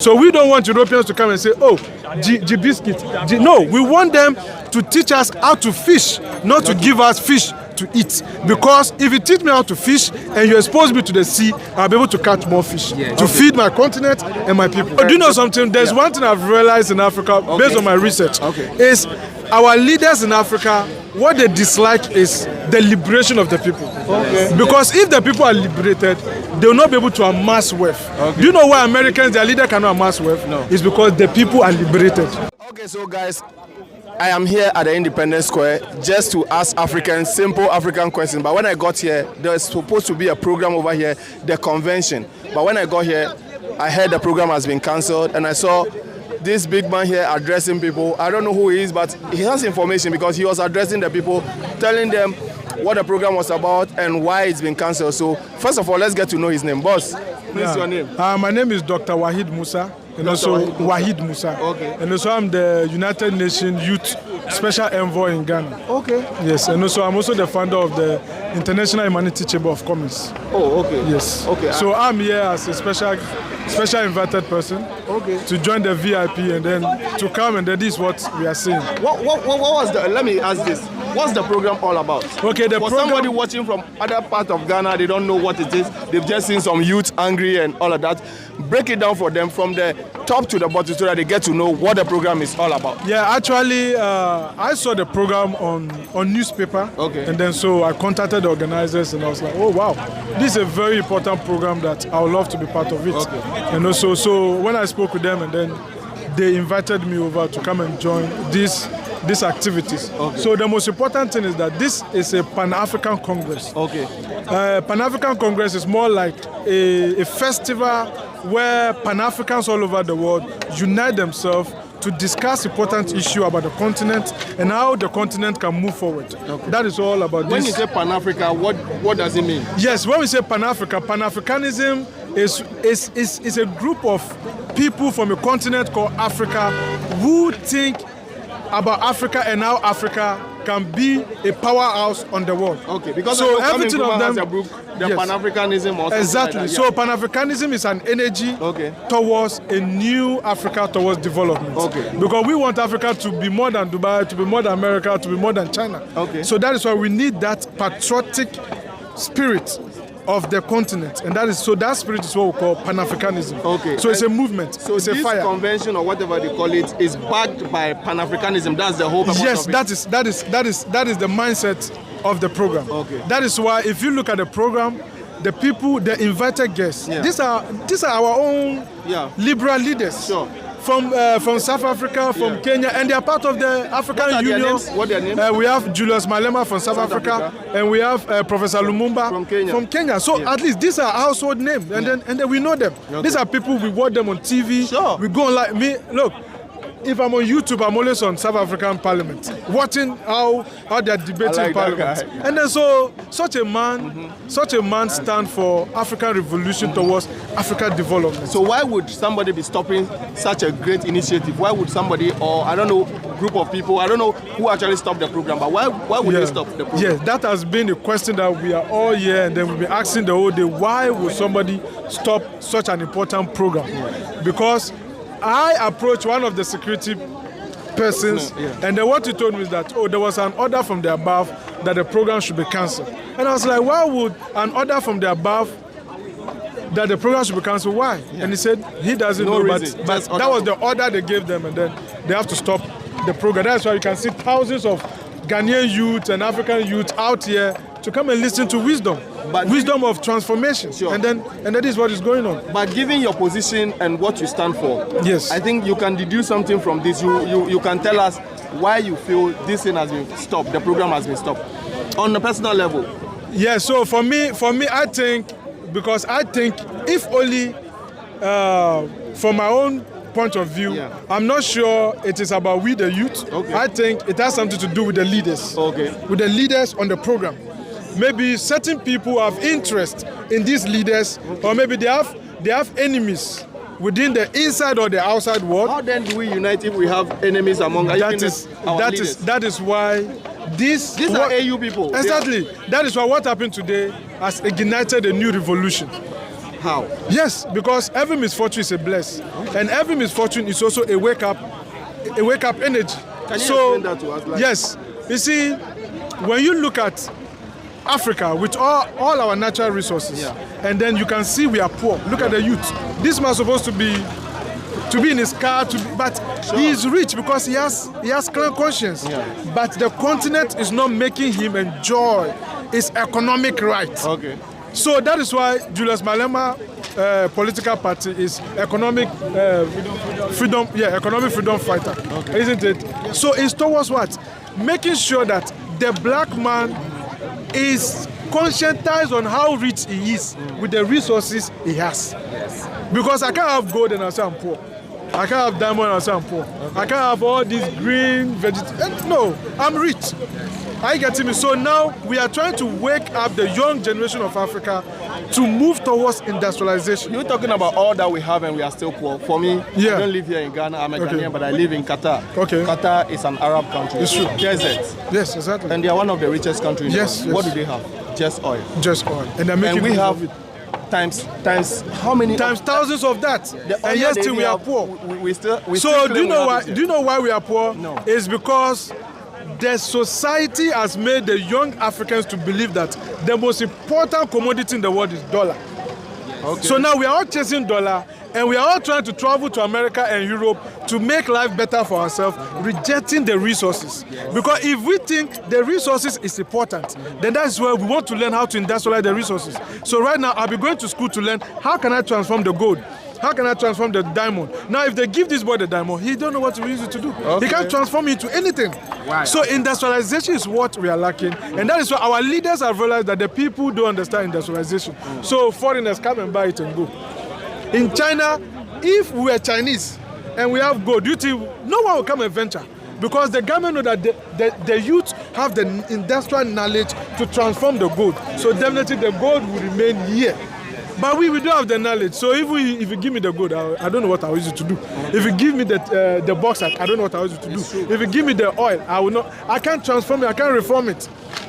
So we don't want Europeans to come and say, oh, G biscuit. No, we want them to teach us how to fish, not to give us fish to eat. Because if you teach me how to fish and you expose me to the sea, I'll be able to catch more fish to feed my continent and my people. Do you know something? There's one thing I've realized in Africa, based on my research, is our leaders in Africa, what they dislike is the liberation of the people. Because if the people are liberated, they will not be able to amass wealth. Do you know why Americans, their leader cannot amass wealth? No. It's because the people are liberated. Okay, so guys, I am here at the Independence Square just to ask Africans simple African questions. But when I got here, there was supposed to be a program over here, the convention. But when I got here, I heard the program has been cancelled, and I saw this big man here addressing people. I don't know who he is, but he has information because he was addressing the people, telling them what the program was about and why it's been cancelled. So first of all, let's get to know his name. Boss, please your name. My name is Dr. Wahid Musa. And also Wahid Musa. Okay. And also I'm the United Nations Youth Special Envoy in Ghana. Okay. Yes, and also I'm also the founder of the International Humanity Chamber of Commerce. Oh, okay. Yes. Okay. So I'm here as a special invited person. Okay. To join the VIP and then to come, and that is what we are seeing. What was the? Let me ask this. What's the program all about? Okay, for somebody watching from other part of Ghana, they don't know what it is. They've just seen some youth angry and all of that. Break it down for them from the top to the bottom so that they get to know what the program is all about. Yeah, actually, I saw the program on newspaper. Okay. And then so I contacted the organizers and I was like, oh wow, this is a very important program that I would love to be part of it. Okay. And also, so when I spoke with them and then they invited me over to come and join these activities. Okay. So the most important thing is that this is a Pan-African Congress. Okay. Pan-African Congress is more like a festival where Pan-Africans all over the world unite themselves to discuss important issues about the continent and how the continent can move forward. Okay. That is all about this. When you say Pan-Africa, what does it mean? Yes, when we say Pan-Africa, Pan-Africanism is a group of people from a continent called Africa who think about Africa and how Africa can be a powerhouse on the world. Okay, because so everything of them, the Pan-Africanism also. Exactly. Like that, so Pan-Africanism is an energy towards a new Africa, towards development. Okay. Because we want Africa to be more than Dubai, to be more than America, to be more than China. Okay. So that is why we need that patriotic spirit of the continent, and that spirit is what we call Pan-Africanism. Okay. So it's a movement. So it's a fire. This convention or whatever they call it is backed by Pan-Africanism. That's the whole purpose Yes, of it. that is the mindset of the program. Okay. That is why if you look at the program, the people, the invited guests, these are our own liberal leaders. Sure. From South Africa, from Kenya, and they are part of the African Union. What are their names? We have Julius Malema from South Africa, and we have Professor Lumumba from Kenya. So at least these are household names, and then we know them. Okay. These are people, we watch them on TV. Sure. We go on like me. Look, if I'm on YouTube, I'm always on South African Parliament, watching how they're debating in Parliament. And then so such a man stand for African revolution towards African development. So why would somebody be stopping such a great initiative? Why would somebody, or I don't know, group of people, I don't know who actually stopped the program, but why would they stop the program? Yes, that has been a question that we are all here, and then we've been asking the whole day, why would somebody stop such an important program? Because I approached one of the security persons, and then what he told me is that, there was an order from the above that the program should be cancelled. And I was like, why would an order from the above that the program should be cancelled? Why? Yeah. And he said he doesn't know, but that was the order they gave them, and then they have to stop the program. That's why you can see thousands of Ghanaian youth and African youth out here to come and listen to wisdom of transformation. Sure. And that is what is going on. But given your position and what you stand for, yes, I think you can deduce something from this. You can tell us why you feel this thing has been stopped, the program has been stopped, on a personal level. Yeah, so for me, I think, because I think if only from my own point of view, I'm not sure it is about we the youth. Okay. I think it has something to do with the leaders. Okay. With the leaders on the program. Maybe certain people have interest in these leaders, or maybe they have enemies within the inside or the outside world. How then do we unite if we have enemies among our leaders? That is why these are AU people. Exactly. That is why what happened today has ignited a new revolution. How? Yes, because every misfortune is a bless, and every misfortune is also a wake up energy. Can you explain that to us? Yes, you see, when you look at Africa with all our natural resources, and then you can see we are poor. Look at the youth. This man is supposed to be in his car, but he is rich because he has clear conscience. But the continent is not making him enjoy his economic rights. Okay. So that is why Julius Malema political party is economic freedom fighter, isn't it? So it's towards what? Making sure that the black man is conscientized on how rich he is with the resources he has. Because I can't have gold and I say I'm poor. I can't have diamond and I say I'm poor. I can't have all these green vegetables. No, I'm rich. Are you getting me? So now we are trying to wake up the young generation of Africa to move towards industrialization. You're talking about all that we have and we are still poor. For me, I don't live here in Ghana. I'm a Ghanaian, but I live in Qatar. Okay. Qatar is an Arab country. It's true. Desert. Yes, exactly. And they are one of the richest countries. Yes, What do they have? Just oil. Just oil. And they're making we have times how many? Times thousands of that. And yet still we are poor. We still do you know why? Do you know why we are poor? No. It's because the society has made the young Africans to believe that the most important commodity in the world is dollar. Okay. So now we are all chasing dollar, and we are all trying to travel to America and Europe to make life better for ourselves, rejecting the resources. Because if we think the resources is important, then that is where we want to learn how to industrialize the resources. So right now, I'll be going to school to learn how can I transform the gold. How can I transform the diamond? Now, if they give this boy the diamond, he don't know what to use it to do. Okay. He can't transform it into anything. Wow. So industrialization is what we are lacking. And that is why our leaders have realized that the people don't understand industrialization. So foreigners come and buy it and go. In China, if we are Chinese and we have gold, do you think no one will come and venture? Because the government know that the youth have the industrial knowledge to transform the gold. So definitely the gold will remain here. But we don't have the knowledge. So if you give me the gold, I don't know what I'll use it to do. If you give me the bauxite, I don't know what I'll use it to do. If you give me the oil, I can't transform it, I can't reform it.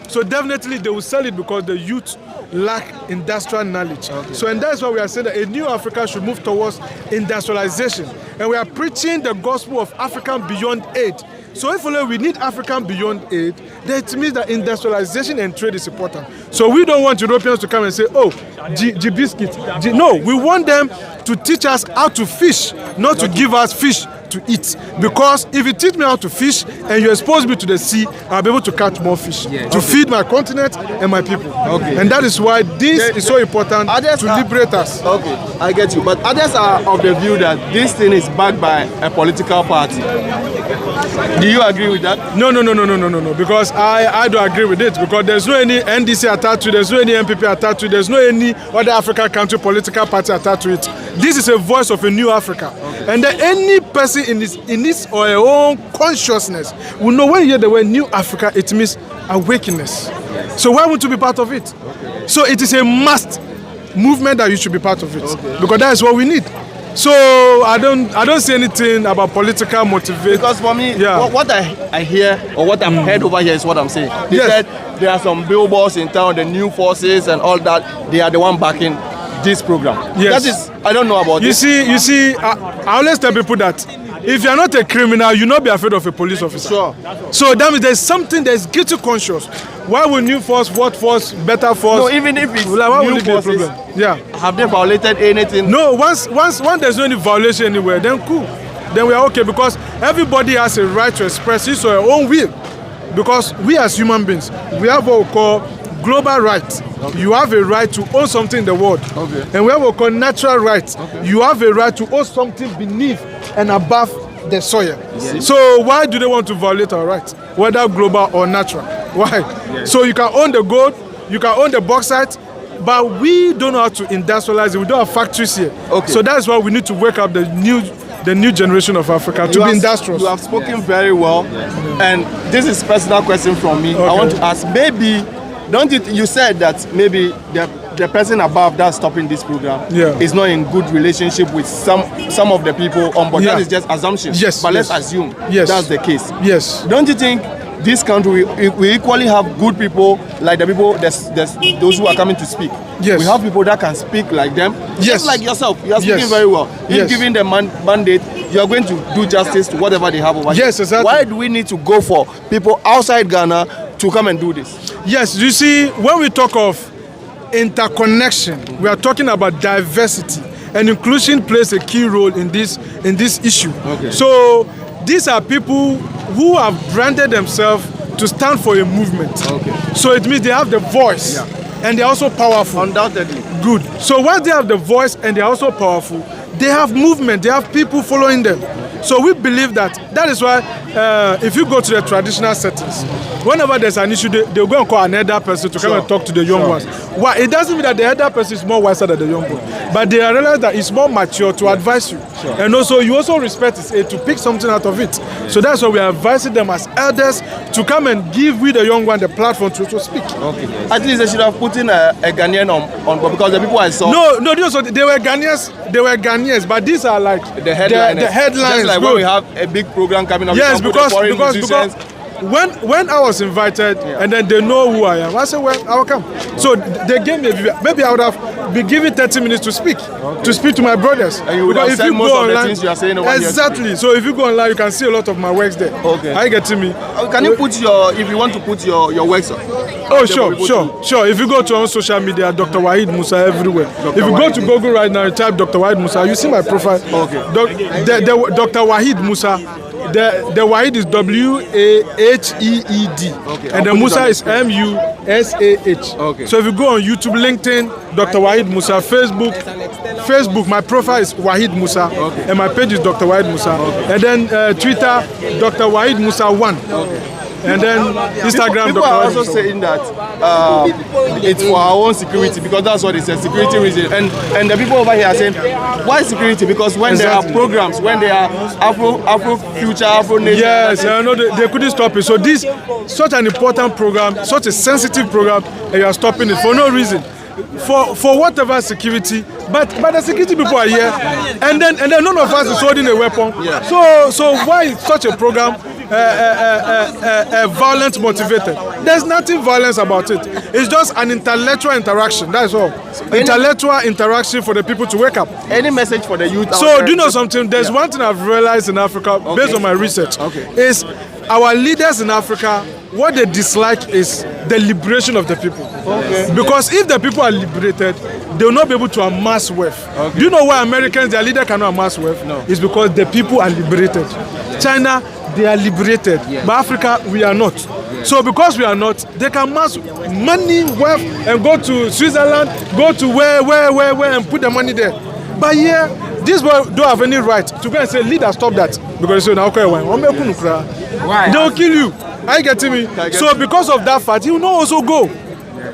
So definitely they will sell it because the youth lack industrial knowledge. Okay. So and that's why we are saying that a new Africa should move towards industrialization. And we are preaching the gospel of African beyond aid. So if only we need African beyond aid, then it means that industrialization and trade is important. So we don't want Europeans to come and say, oh, G biscuit. No, we want them to teach us how to fish, not to give us fish to eat. Because if you teach me how to fish and you expose me to the sea, I'll be able to catch more fish to feed my continent and my people. Okay. And that is why this is so important to liberate us. Okay, I get you. But others are of the view that this thing is backed by a political party. Do you agree with that? No. Because I don't agree with it. Because there's no any NDC attached to it, there's no any MPP attached to it, there's no any other African country political party attached to it. This is a voice of a new Africa. Okay. And then any person in his or her own consciousness will know when you hear the word new Africa, it means awakeness. So why won't you be part of it? Okay. So it is a must movement that you should be part of it. Okay. Because that is what we need. So I don't see anything about political motivation. Because for me, what I hear or what I've heard over here is what I'm saying. They said there are some billboards in town, the new forces and all that. They are the one backing this program. Yes. That is, I don't know about this. You see, I always tell people that if you are not a criminal, you not be afraid of a police officer. Sure. So that means there's something that's guilty conscious. Why would new force, what force, better force? No, even if it's why new would it be a problem? Have they violated anything? No, once there's no any violation anywhere, then cool. Then we are okay because everybody has a right to express his or her own will. Because we as human beings, we have what we call global rights. Okay. You have a right to own something in the world. Okay. And we have what we call natural rights. Okay. You have a right to own something beneath and above the soil. Yes. So why do they want to violate our rights, whether global or natural? Why? Yes. So you can own the gold, you can own the bauxite, but we don't know how to industrialize it. We don't have factories here. Okay. So that's why we need to wake up the new generation of Africa to be industrious. You have spoken very well, and this is a personal question from me. Okay. I want to ask, maybe, you said that maybe the person above that's stopping this program is not in good relationship with some of the people on board. That is just assumption. Yes. But let's assume that's the case. Yes. Don't you think this country, we equally have good people like the people, those who are coming to speak. Yes. We have people that can speak like them. Yes. Just like yourself, you are speaking Yes. very well. If Yes. given the mandate, you are going to do justice to whatever they have over here. Yes, exactly. Why do we need to go for people outside Ghana to come and do this? Yes, you see, when we talk of interconnection, we are talking about diversity, and inclusion plays a key role in this issue. Okay. So these are people who have branded themselves to stand for a movement. Okay. So it means they have the voice, and they're also powerful. Undoubtedly. Good. So once they have the voice and they're also powerful, they have movement, they have people following them. So we believe that is why if you go to the traditional settings, whenever there's an issue, they'll go and call an elder person to come and talk to the young ones. Why? It doesn't mean that the elder person is more wiser than the young one, but they realize that it's more mature to advise you. And also, you also respect his age to pick something out of it. So that's why we are advising them as elders to come and give the young one the platform to speak. Okay. At least they should have put in a Ghanaian on board, because the people I saw. No, they were Ghanaians, but these are like the headlines. The headlines. Just like when we have a big program coming up. Yes, because when I was invited and then they know who I am, I said, well, I'll come. So they gave me, maybe I would have been given 30 minutes to speak to my brothers. And you would have said most of the things you are saying over here. Exactly. So if you go online, you can see a lot of my works there. Okay. Are you getting me? Can you put if you want to put your works up? Oh, sure. If you go to our social media, Dr. Wahid Musa everywhere. If you go to Google right now, you type Dr. Wahid Musa, you see my profile. Okay. Dr. Wahid Musa. The Wahid is W-A-H-E-E-D, and the Musa is M-U-S-A-H. Okay. So if you go on YouTube, LinkedIn, Dr. Wahid Musa, Facebook, my profile is Wahid Musa, and my page is Dr. Wahid Musa, and then Twitter, Dr. Wahid Musa 1. And then Instagram. People are also saying that it's for our own security, because that's what it says, security reason. And the people over here are saying, why security? Because when there are programs, when there are Afro Future, Afro Nation. Yes, I know they couldn't stop it. So this, such an important program, such a sensitive program, and you are stopping it for no reason. For whatever security, but the security people are here, and then none of us is holding a weapon. Yeah. So why is such a program violence motivated? There's nothing violence about it. It's just an intellectual interaction. That's all. Intellectual interaction for the people to wake up. Any message for the youth? So do you know something? There's one thing I've realized in Africa, based on my research, is our leaders in Africa, what they dislike is the liberation of the people. Okay. Because if the people are liberated, they will not be able to amass wealth. Okay. Do you know why Americans, their leader cannot amass wealth? No. It's because the people are liberated. China, they are liberated. But Africa, we are not. So because we are not, they can amass money, wealth, and go to Switzerland, go to where, and put the money there. But here, these boys don't have any right to go and say, leader, stop that. Because they say, okay, why? They will kill you. Are you getting me? So because of that fact, he will not also go.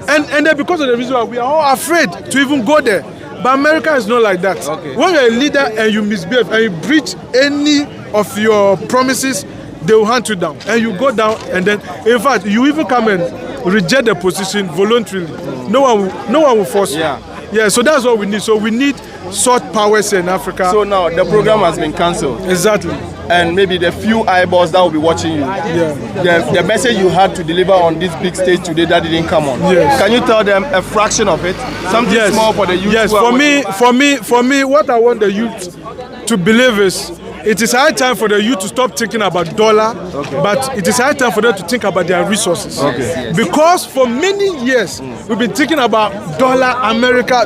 And then because of the reason why we are all afraid to even go there. But America is not like that. Okay. When you're a leader and you misbehave and you breach any of your promises, they will hunt you down. And you go down, and then, in fact, you even come and reject the position voluntarily. No one will force you. Yeah, so that's what we need. So we need such powers in Africa. So now the program has been cancelled. Exactly. And maybe the few eyeballs that will be watching you. Yeah. The message you had to deliver on this big stage today that didn't come on. Yes. Can you tell them a fraction of it? Something small for the youth. Yes. For me, what I want the youth to believe is, it is high time for the youth to stop thinking about dollar, but it is high time for them to think about their resources. Okay. Because for many years, we've been thinking about dollar America,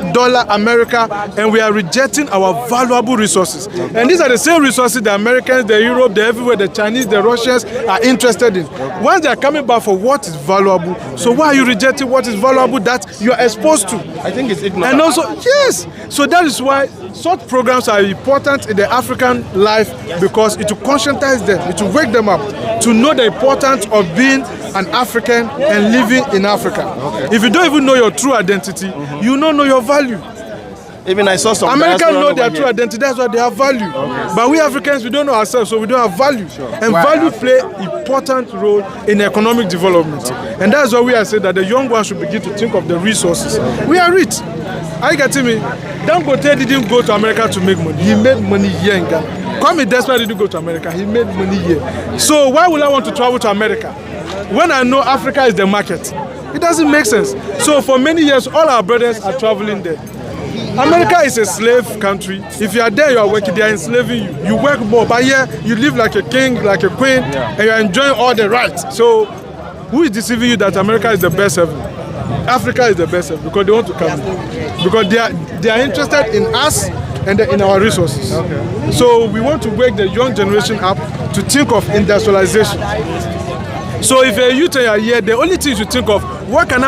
and we are rejecting our valuable resources. And these are the same resources the Americans, the Europe, the everywhere, the Chinese, the Russians are interested in. Once they are coming back for what is valuable, so why are you rejecting what is valuable that you are exposed to? I think it's ignorant. And also, yes, so that is why such programs are important in the African life, because it will conscientize them, it will wake them up to know the importance of being an African and living in Africa. Okay. If you don't even know your true identity, you don't know your value. Even I saw some Americans know their true identity, that's why they have value. Okay. But we Africans, we don't know ourselves, so we don't have value. Sure. And value play an important role in economic development. Okay. And that's why we are saying that the young ones should begin to think of the resources. We are rich. Are you getting me? Dangote didn't go to America to make money. He made money here in Ghana. Kwame Desperate didn't go to America. He made money here. So why would I want to travel to America when I know Africa is the market, it doesn't make sense. So for many years, all our brothers are traveling there. America is a slave country. If you are there, you are working, they are enslaving you. You work more, but here you live like a king, like a queen, and you are enjoying all the rights. So who is deceiving you that America is the best ever? Africa is the best ever because they want to come in. Because they are interested in us and in our resources. Okay. So we want to wake the young generation up to think of industrialization. So if you're a youth and you're here, the only thing you should think of, what can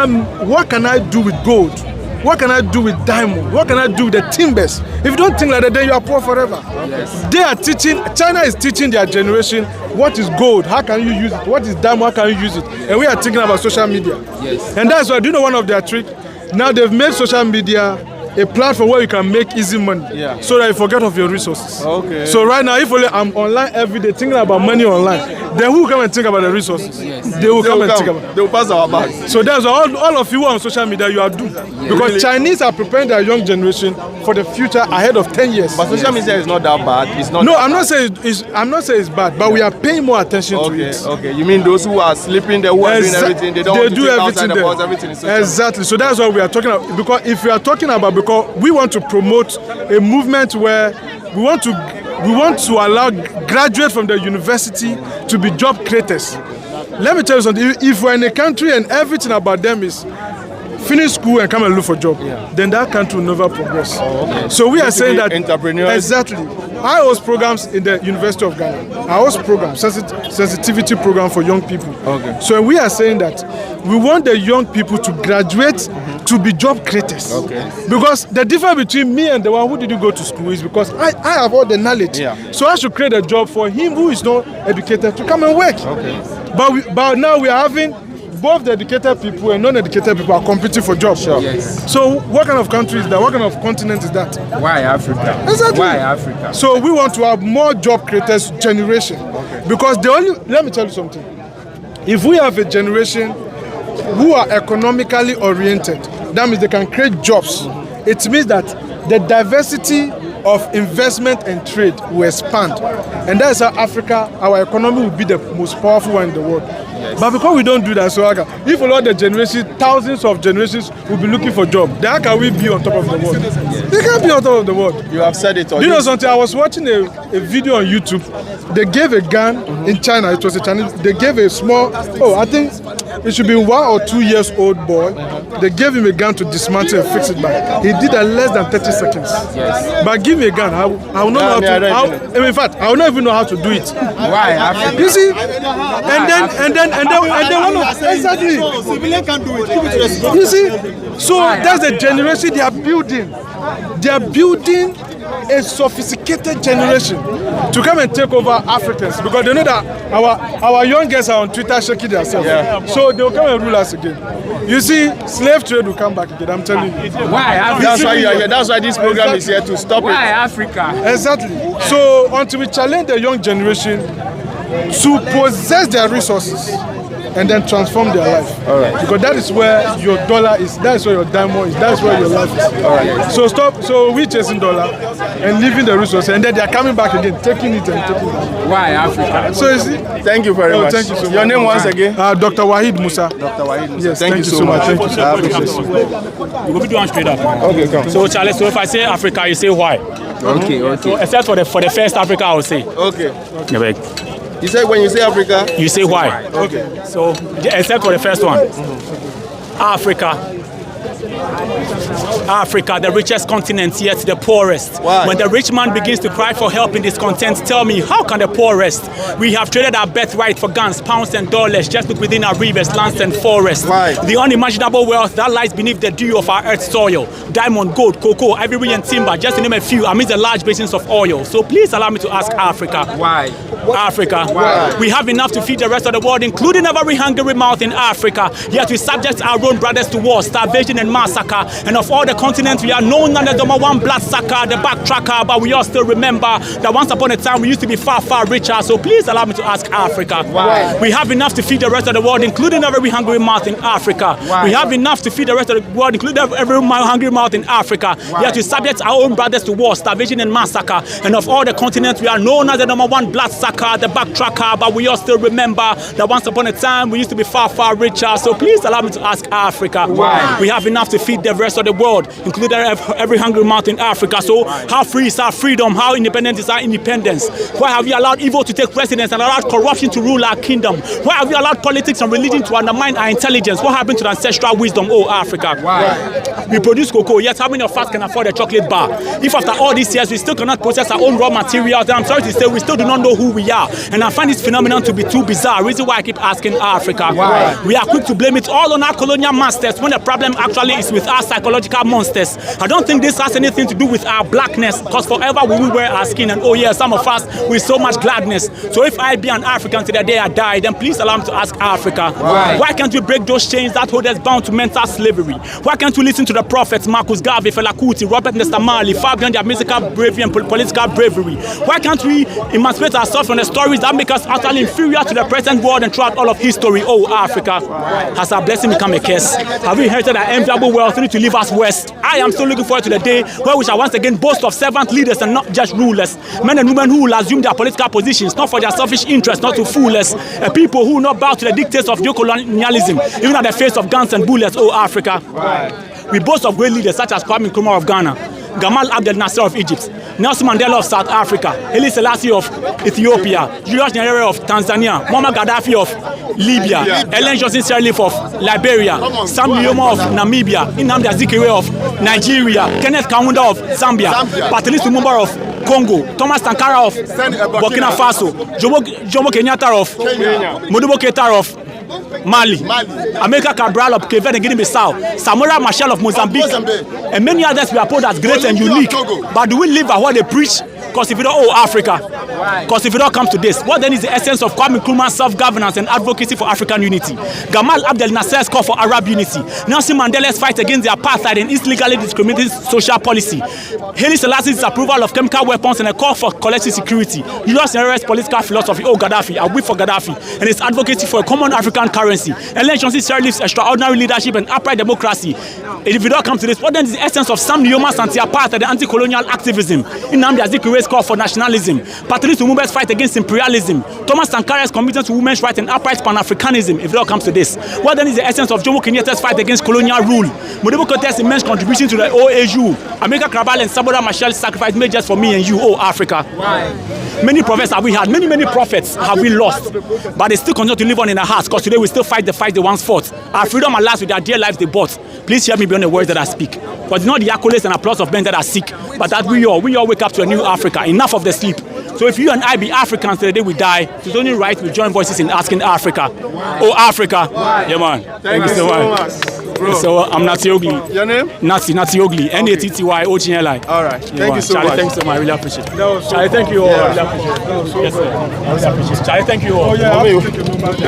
I do with gold? What can I do with diamond? What can I do with the timbers? If you don't think like that, then you are poor forever. Yes. They are teaching, China is teaching their generation what is gold, how can you use it, what is diamond, how can you use it? And we are thinking about social media. Yes. And that's why, do you know one of their tricks? Now they've made social media a platform where you can make easy money, so that you forget of your resources. Okay. So right now, if only I'm online every day thinking about money online, then who will come and think about the resources? Yes. They will come and think about. They will pass our back. So that's why all of you on social media, you are doomed. Because really? Chinese are preparing their young generation for the future ahead of 10 years. But social media is not that bad. It's not. No, I'm not saying it's bad, but we are paying more attention to it. Okay. You mean those who are sleeping there, who are doing everything? They don't want to do everything there. Everything is exactly. So that's what we are talking about. Because if we are talking about, because we want to promote a movement where we want to allow graduates from the university to be job creators. Let me tell you something. If we're in a country and everything about them is finish school and come and look for a job, then that country will never progress. So we are saying that entrepreneurs. Exactly. I host programs in the University of Ghana. I host programs, sensitivity program for young people. Okay. So we are saying that we want the young people to graduate to be job creators. Okay. Because the difference between me and the one who didn't go to school is because I have all the knowledge. Yeah. So I should create a job for him who is not educated to come and work. Okay. But now we are having both the educated people and non-educated people are competing for jobs. Sure. Yes. So what kind of country is that? What kind of continent is that? Why Africa? Exactly. Why Africa? So we want to have more job creators generation. Okay. Because let me tell you something. If we have a generation who are economically oriented, that means they can create jobs. It means that the diversity of investment and trade will expand. And that's how Africa, our economy will be the most powerful one in the world. Yes. But because we don't do that, so if a lot of the generations, thousands of generations will be looking for jobs, then how can we be on top of the world? Yes. They can't be on top of the world. You have said it. Do you know something? I was watching a video on YouTube. They gave a gun in China. It was a Chinese. They gave a small, I think it should be 1 or 2 years old boy. They gave him a gun to dismantle and fix it back. He did that less than 30 seconds. Yes. But give me a gun. I will not know how to. In fact, I will not even know how to do it. Why Africa? You see, and then one of exactly. Civilian can do it. You see, so that's the generation they are building. They are building a sophisticated generation to come and take over Africans because they know that our young girls are on Twitter shaking themselves. Yeah. So they will come and rule us again. You see, slave trade will come back again. I'm telling you. Why Africa? That's why you are here. That's why this program is here to stop Why Africa? Exactly. So until we challenge the young generation to possess their resources and then transform their life. All right. Because that is where your dollar is, that is where your diamond is, that is where your life is. All right. So stop, so we chasing dollar and leaving the resources and then they are coming back again, taking it and taking it. Why Africa? So you see? Thank you very much. Thank you so much. Your name once again? Dr. Wahid Musa. Dr. Wahid Musa. Yes, thank you so much. Thank you so much. We're going to do one straight up. Okay, come. So Charlie, so if I say Africa, you say why? Okay. So except for the first Africa, I will say. Okay. You say when you say Africa, you say why? Okay. So except for the first one, Africa, the richest continent, yet the poorest. Why? When the rich man begins to cry for help in this content, tell me, how can the poor rest? We have traded our birthright for guns, pounds and dollars. Just look within our rivers, lands and forests. Why? The unimaginable wealth that lies beneath the dew of our earth's soil. Diamond, gold, cocoa, ivory and timber, just to name a few, amidst the large basins of oil. So please allow me to ask Africa. Why? Africa. Why? We have enough to feed the rest of the world, including every hungry mouth in Africa. Yet we subject our own brothers to war, starvation and massacre. And of all the continents, we are known as the number one bloodsucker, the backtracker, but we all still remember that once upon a time we used to be far, far richer. So please allow me to ask Africa. Why? We have enough to feed the rest of the world, including every hungry mouth in Africa. Why? We have enough to feed the rest of the world, including every hungry mouth in Africa. Why? Yet we subject our own brothers to war, starvation and massacre. And of all the continents, we are known as the number one bloodsucker, the backtracker, but we all still remember that once upon a time we used to be far, far richer. So please allow me to ask Africa. Why? We have enough to feed the rest of the world, including every hungry mouth in Africa. So how free is our freedom? How independent is our independence? Why have we allowed evil to take precedence and allowed corruption to rule our kingdom? Why have we allowed politics and religion to undermine our intelligence? What happened to the ancestral wisdom, oh Africa? Why? We produce cocoa, yet how many of us can afford a chocolate bar? If after all these years we still cannot process our own raw materials, then I'm sorry to say we still do not know who we are. And I find this phenomenon to be too bizarre. Reason why I keep asking Africa. Why? We are quick to blame it all on our colonial masters when the problem actually is with our psychological monsters. I don't think this has anything to do with our blackness, because forever we will wear our skin, and oh yeah, some of us with so much gladness. So if I be an African to the day I die, then please allow me to ask Africa. Why can't we break those chains that hold us bound to mental slavery? Why can't we listen to the prophets, Marcus Garvey, Fela Kuti, Robert Nesta Marley, far beyond their musical bravery and political bravery? Why can't we emancipate ourselves from the stories that make us utterly inferior to the present world and throughout all of history? Oh Africa, has our blessing become a curse? Have we inherited an enviable wealth only to leave us west? I am still looking forward to the day where we shall once again boast of servant leaders and not just rulers. Men and women who will assume their political positions, not for their selfish interests, not to fool us. A people who will not bow to the dictates of neocolonialism, even at the face of guns and bullets. Oh Africa. We boast of great leaders such as Kwame Nkrumah of Ghana, Gamal Abdel Nasser of Egypt, Nelson Mandela of South Africa, Haile Selassie of Ethiopia, Julius Nyerere of Tanzania, Muammar Gaddafi of Libya, Ellen Johnson Sirleaf of Liberia, Sam Nujoma of Namibia, Nnamdi Azikiwe of Nigeria, Kenneth Kaunda of Zambia, Patrice Lumumba of Congo, Thomas Sankara of Burkina Faso, Jomo Kenyatta of Modibo Keita of Mali, America Cabral of Cape Verde and Guinea-Bissau, Samora Machel of Mozambique, and many others we are put as great and unique. But do we live by what they preach? Because if you don't, oh Africa, because if it all comes to this, what then is the essence of Kwame Nkrumah's self-governance and advocacy for African unity? Gamal Abdel Nasser's call for Arab unity, Nelson Mandela's fight against the apartheid and its legally discriminating social policy, Haile Selassie's approval of chemical weapons and a call for collective security, Julius Nyerere's political philosophy, oh Gaddafi, a whip for Gaddafi, and his advocacy for a common African currency, Ellen Johnson Sirleaf's extraordinary leadership and upright democracy. If it all comes to this, what then is the essence of Sam Nuyoma's anti-apartheid and anti-colonial activism, Nnamdi Azikiwe's call for nationalism, Patrice Lumumba's fight against imperialism, Thomas Sankara's commitment to women's rights and upright Pan-Africanism, if it all comes to this? What then is the essence of Jomo Kenyatta's fight against colonial rule, Modibo Keita's immense contribution to the OAU, America Cabral and Samora Machel's sacrifice made just for me and you, oh Africa? Why? Many prophets have we had, many prophets have we lost, but they still continue to live on in our hearts, because today we still fight the fight they once fought. Our freedom at last with their dear lives they bought. Please hear me beyond the words that I speak. But it's not the accolades and applause of men that are sick, but that we all wake up to a new Africa. Enough of the sleep. So if you and I be Africans till the day we die, it's only right we join voices in asking Africa. Oh Africa. Yeah man. Thank you so much. Bro. So I'm Nati Ogli. Your name? Nati Ogli. Natty-OGLI. Alright. Thank you so much. Thanks so much. I really appreciate it. Charlie, thank you all. I really appreciate it. Yes, sir. I really appreciate it. Charlie, thank you all.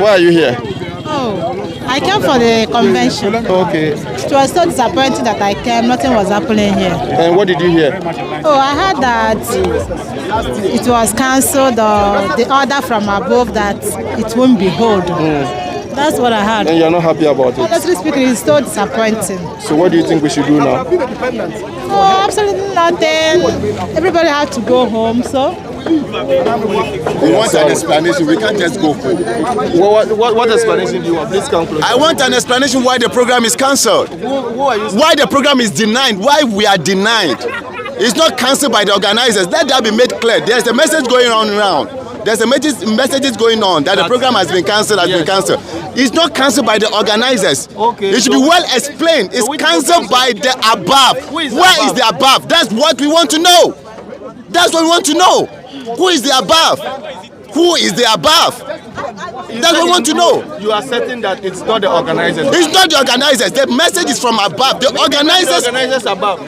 Why are you here? Oh, I came for the convention. Okay. It was so disappointing that I came. Nothing was happening here. And what did you hear? Oh, I heard that it was cancelled, the order from above that it won't be held. That's what I heard. And you're not happy about it? Honestly speaking, it's so disappointing. So what do you think we should do now? Oh, absolutely nothing. Everybody had to go home, so. We want an explanation. We can't just go home. What explanation do you want? Please come close. I want an explanation why the program is cancelled. Why the program is denied. Why we are denied. It's not cancelled by the organizers. Let that be made clear. There's a message going on around. There's a messages going on that the program has been cancelled, been cancelled. It's not cancelled by the organizers. Okay. It should be well explained. It's cancelled by the above. Where is the above? That's what we want to know. That's what we want to know. Who is the above? Who is the above? That's what we want to know. You are certain that it's not the organizers. It's not the organizers. The message is from above. The organizers. The organizers above.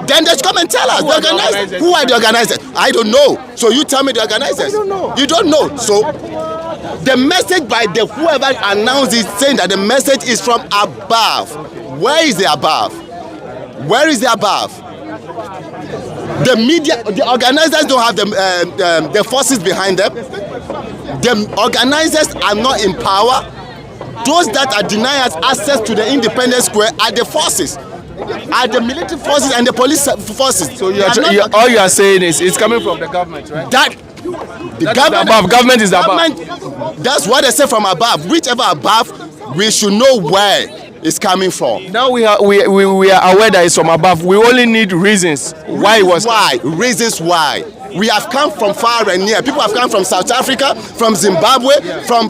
Then they come and tell us. Who are the organizers? I don't know. So you tell me the organizers. I don't know. You don't know. So the message by the whoever announced it saying that the message is from above. Where is the above? Where is the above? The media, the organizers don't have the forces behind them. The organizers are not in power. Those that are denying us access to the Independence Square are the forces, are the military forces and the police forces. So all you are saying is it's coming from the government, right? The government is above. That's what they say from above. Whichever above, we should know where it's coming from. Now we are aware that it's from above. We only need reasons why it was. Why? Reasons why. We have come from far and near. People have come from South Africa, from Zimbabwe, from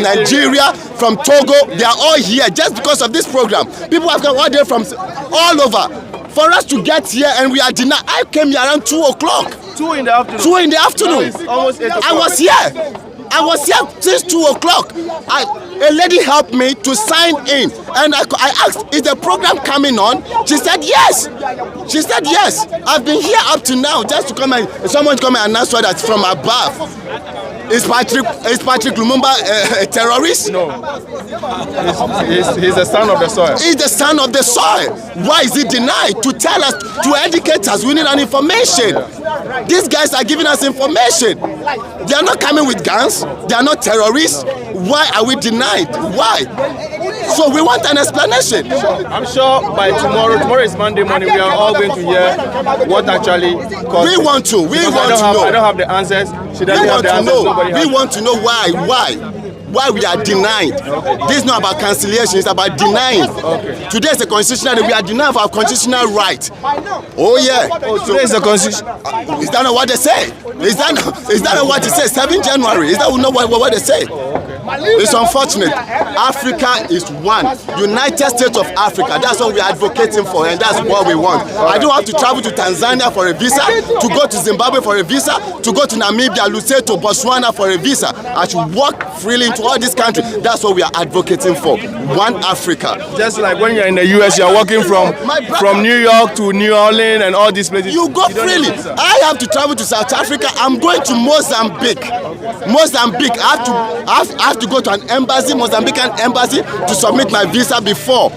Nigeria, from Togo. They are all here just because of this program. People have come all day from all over. For us to get here and we are denied. I came here around 2 o'clock. 2 in the afternoon. 2 in the afternoon. Now it's almost 8 o'clock. I was here since 2 o'clock. A lady helped me to sign in, and I asked, is the program coming on? She said yes. She said yes. I've been here up to now just to come and someone come and announce that from above. Is Patrick Lumumba a terrorist? No. He's the son of the soil. He's the son of the soil. Why is he denied? To tell us, to educate us, we need an information. Yeah. These guys are giving us information. They are not coming with guns. They are not terrorists. Why are we denied? Why? So we want an explanation. I'm sure by tomorrow is Monday morning, we are all going to hear what actually caused it. We want to know. I don't have the answers. She doesn't have the answers. We want to know why we are denied. Okay. This is not about cancellation, it's about denying. Okay. Today is the constitutional day. We are denying our constitutional right. Oh yeah. Today is the constitution. Is that not what they say? Is that not what they say? 7 January. Is that not what they say? It's unfortunate. Africa is one. United States of Africa. That's what we are advocating for, and that's what we want. I don't have to travel to Tanzania for a visa, to go to Zimbabwe for a visa, to go to Namibia, Lesotho, Botswana for a visa. I should walk freely into all these countries. That's what we are advocating for. One Africa. Just like when you're in the US, you're walking from New York to New Orleans and all these places. You go freely. I have to travel to South Africa. I'm going to Mozambique. Mozambique. I have to go to an embassy, Mozambican embassy, to submit my visa before.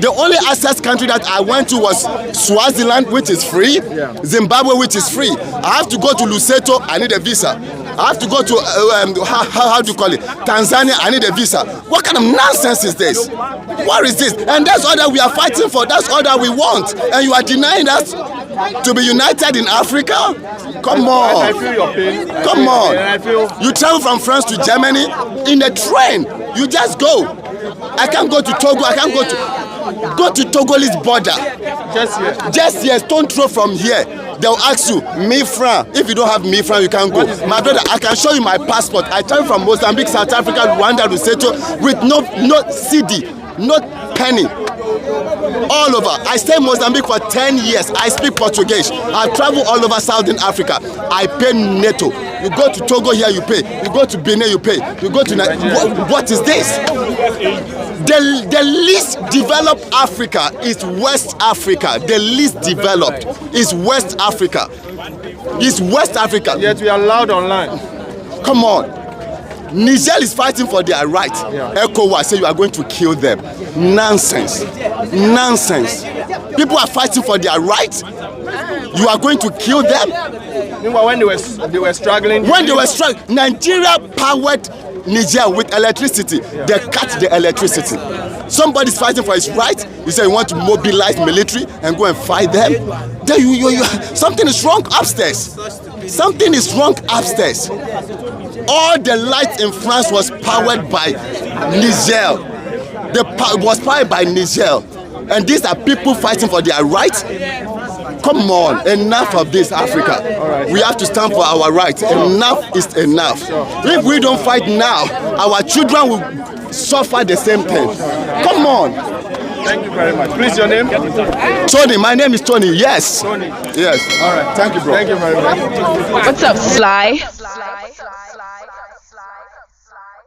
The only access country that I went to was Swaziland, which is free, Zimbabwe, which is free. I have to go to Lesotho, I need a visa. I have to go to, how do you call it, Tanzania, I need a visa. What kind of nonsense is this? What is this? And that's all that we are fighting for, that's all that we want. And you are denying us to be united in Africa? Come on. I feel your pain. Come on. You travel from France to Germany in a train. You just go. I can't go to Togo. I can't go to Togolese border. Just here. Don't throw from here. They'll ask you, Mifran. If you don't have Mifran, you can't go. My brother, I can show you my passport. I travel from Mozambique, South Africa, Rwanda, Lesotho with no CD, no penny. All over. I stay in Mozambique for 10 years. I speak Portuguese. I've traveled all over Southern Africa. I pay netto. You go to Togo here, you pay. You go to Benin, you pay. You go to what is this? The least developed Africa is West Africa. The least developed is West Africa. It's West Africa. Yet we are loud online. Come on. Niger is fighting for their right. ECOWAS say you are going to kill them. Nonsense. Nonsense. People are fighting for their right. You are going to kill them. When they were struggling. Nigeria powered Niger with electricity. They cut the electricity. Somebody's fighting for his right. You say you want to mobilize military and go and fight them. Then something is wrong upstairs. Something is wrong upstairs. All the lights in France was powered by Niger. Was powered by Niger. And these are people fighting for their rights. Come on, enough of this, Africa. Right. We have to stand for our rights. Enough is enough. If we don't fight now, our children will suffer the same thing. Come on. Thank you very much. Please, your name? Tony. My name is Tony. Yes. Tony. Yes. All right. Thank you, bro. Thank you very much. What's up, Sly?